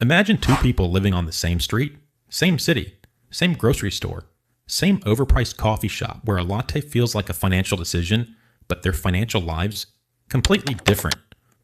Imagine two people living on the same street, same city, same grocery store, same overpriced coffee shop where a latte feels like a financial decision, but their financial lives completely different.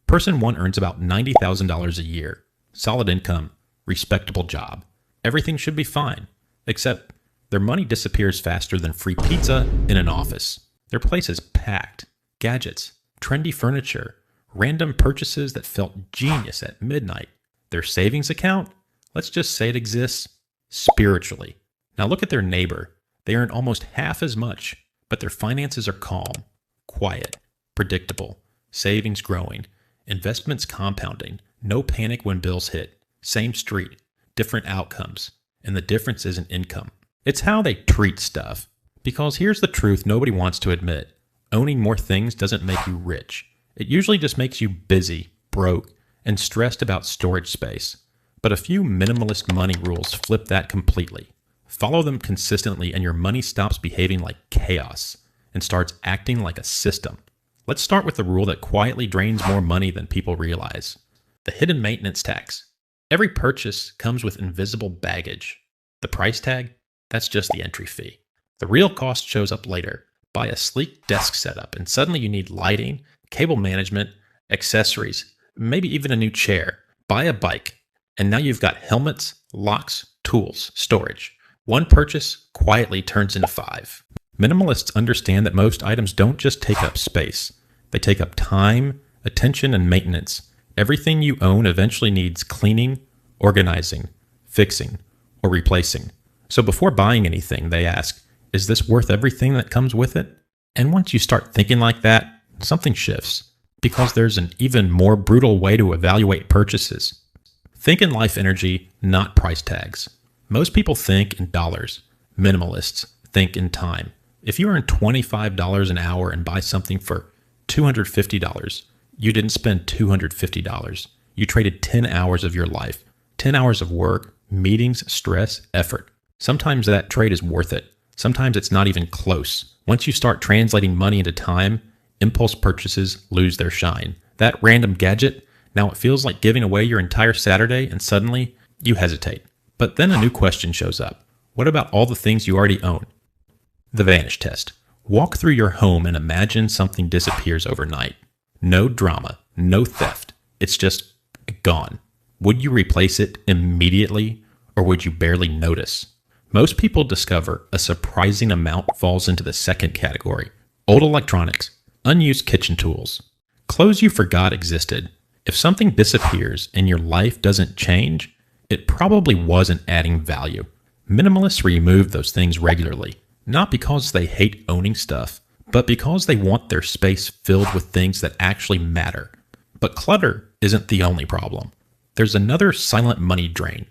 Person one earns about $90,000 a year, solid income, respectable job. Everything should be fine, except their money disappears faster than free pizza in an office. Their place is packed. Gadgets, trendy furniture, random purchases that felt genius at midnight. Their savings account? Let's just say it exists spiritually. Now look at their neighbor. They earn almost half as much, but their finances are calm, quiet, predictable, savings growing, investments compounding, no panic when bills hit, same street, different outcomes, and the difference isn't income. It's how they treat stuff. Because here's the truth nobody wants to admit. Owning more things doesn't make you rich. It usually just makes you busy, broke, and stressed about storage space. But a few minimalist money rules flip that completely. Follow them consistently and your money stops behaving like chaos and starts acting like a system. Let's start with the rule that quietly drains more money than people realize. The hidden maintenance tax. Every purchase comes with invisible baggage. The price tag? That's just the entry fee. The real cost shows up later. Buy a sleek desk setup and suddenly you need lighting, cable management, accessories, maybe even a new chair. Buy a bike, and now you've got helmets, locks, tools, storage. One purchase quietly turns into 5. Minimalists understand that most items don't just take up space. They take up time, attention, and maintenance. Everything you own eventually needs cleaning, organizing, fixing, or replacing. So before buying anything, they ask, is this worth everything that comes with it? And once you start thinking like that, something shifts. Because there's an even more brutal way to evaluate purchases. Think in life energy, not price tags. Most people think in dollars. Minimalists think in time. If you earn $25 an hour and buy something for $250, you didn't spend $250. You traded 10 hours of your life. 10 hours of work, meetings, stress, effort. Sometimes that trade is worth it. Sometimes it's not even close. Once you start translating money into time, impulse purchases lose their shine. That random gadget, now it feels like giving away your entire Saturday and suddenly you hesitate. But then a new question shows up. What about all the things you already own? The vanish test. Walk through your home and imagine something disappears overnight. No drama, no theft. It's just gone. Would you replace it immediately or would you barely notice? Most people discover a surprising amount falls into the second category. Old electronics, unused kitchen tools, clothes you forgot existed. If something disappears and your life doesn't change, it probably wasn't adding value. Minimalists remove those things regularly, not because they hate owning stuff, but because they want their space filled with things that actually matter. But clutter isn't the only problem. There's another silent money drain.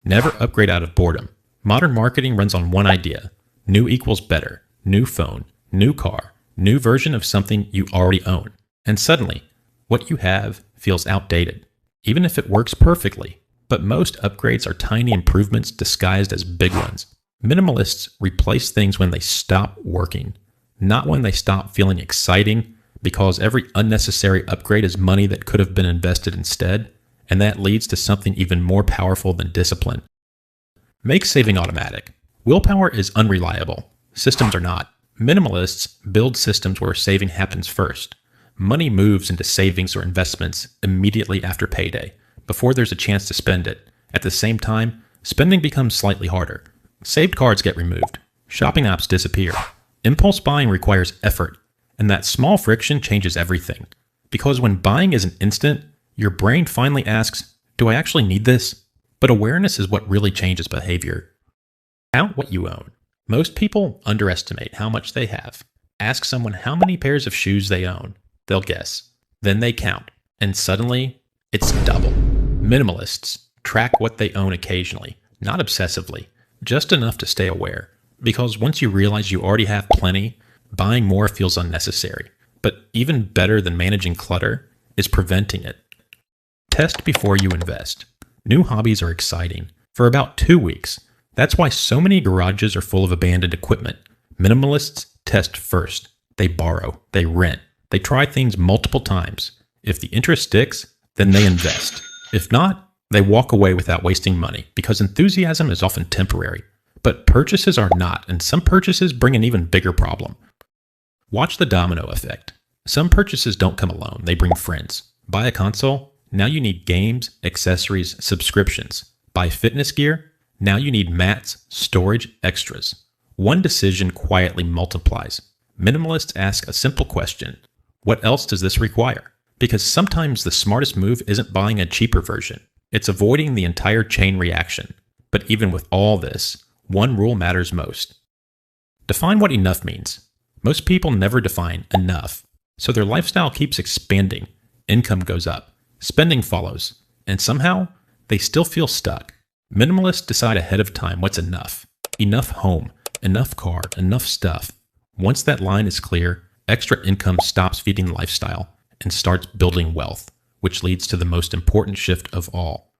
Never upgrade out of boredom. Modern marketing runs on one idea. New equals better. New phone, new car, new version of something you already own. And suddenly, what you have feels outdated, even if it works perfectly. But most upgrades are tiny improvements disguised as big ones. Minimalists replace things when they stop working, not when they stop feeling exciting, because every unnecessary upgrade is money that could have been invested instead, and that leads to something even more powerful than discipline. Make saving automatic. Willpower is unreliable. Systems are not. Minimalists build systems where saving happens first. Money moves into savings or investments immediately after payday, before there's a chance to spend it. At the same time, spending becomes slightly harder. Saved cards get removed. Shopping apps disappear. Impulse buying requires effort, and that small friction changes everything. Because when buying isn't instant, your brain finally asks, do I actually need this? But awareness is what really changes behavior. Count what you own. Most people underestimate how much they have. Ask someone how many pairs of shoes they own. They'll guess. Then they count. And suddenly, it's double. Minimalists track what they own occasionally, not obsessively, just enough to stay aware. Because once you realize you already have plenty, buying more feels unnecessary. But even better than managing clutter is preventing it. Test before you invest. New hobbies are exciting. For about 2 weeks. That's why so many garages are full of abandoned equipment. Minimalists test first. They borrow. They rent. They try things multiple times. If the interest sticks, then they invest. If not, They walk away without wasting money because enthusiasm is often temporary. But purchases are not, and some purchases bring an even bigger problem. Watch the domino effect. Some purchases don't come alone, they bring friends. Buy a console? Now you need games, accessories, subscriptions. Buy fitness gear? Now you need mats, storage, extras. One decision quietly multiplies. Minimalists ask a simple question. What else does this require? Because sometimes the smartest move isn't buying a cheaper version. It's avoiding the entire chain reaction. But even with all this, one rule matters most. Define what enough means. Most people never define enough, so their lifestyle keeps expanding. Income goes up, spending follows, and somehow they still feel stuck. Minimalists decide ahead of time what's enough. Enough home, enough car, enough stuff. Once that line is clear, extra income stops feeding lifestyle and starts building wealth, which leads to the most important shift of all.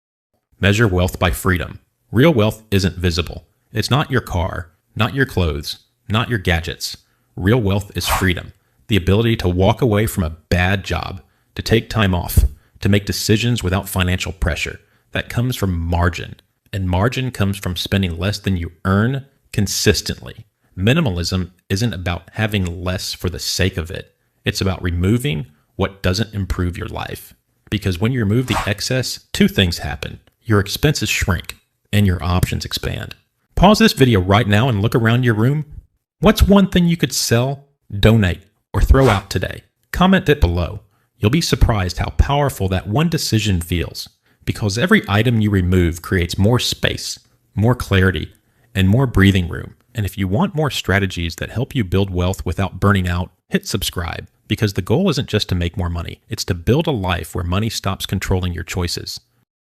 Measure wealth by freedom. Real wealth isn't visible. It's not your car, not your clothes, not your gadgets. Real wealth is freedom, the ability to walk away from a bad job, to take time off, to make decisions without financial pressure. That comes from margin, and margin comes from spending less than you earn consistently. Minimalism isn't about having less for the sake of it. It's about removing what doesn't improve your life. Because when you remove the excess, two things happen. Your expenses shrink, and your options expand. Pause this video right now and look around your room. What's one thing you could sell, donate, or throw out today? Comment it below. You'll be surprised how powerful that one decision feels, because every item you remove creates more space, more clarity, and more breathing room. And if you want more strategies that help you build wealth without burning out, hit subscribe, because the goal isn't just to make more money, it's to build a life where money stops controlling your choices.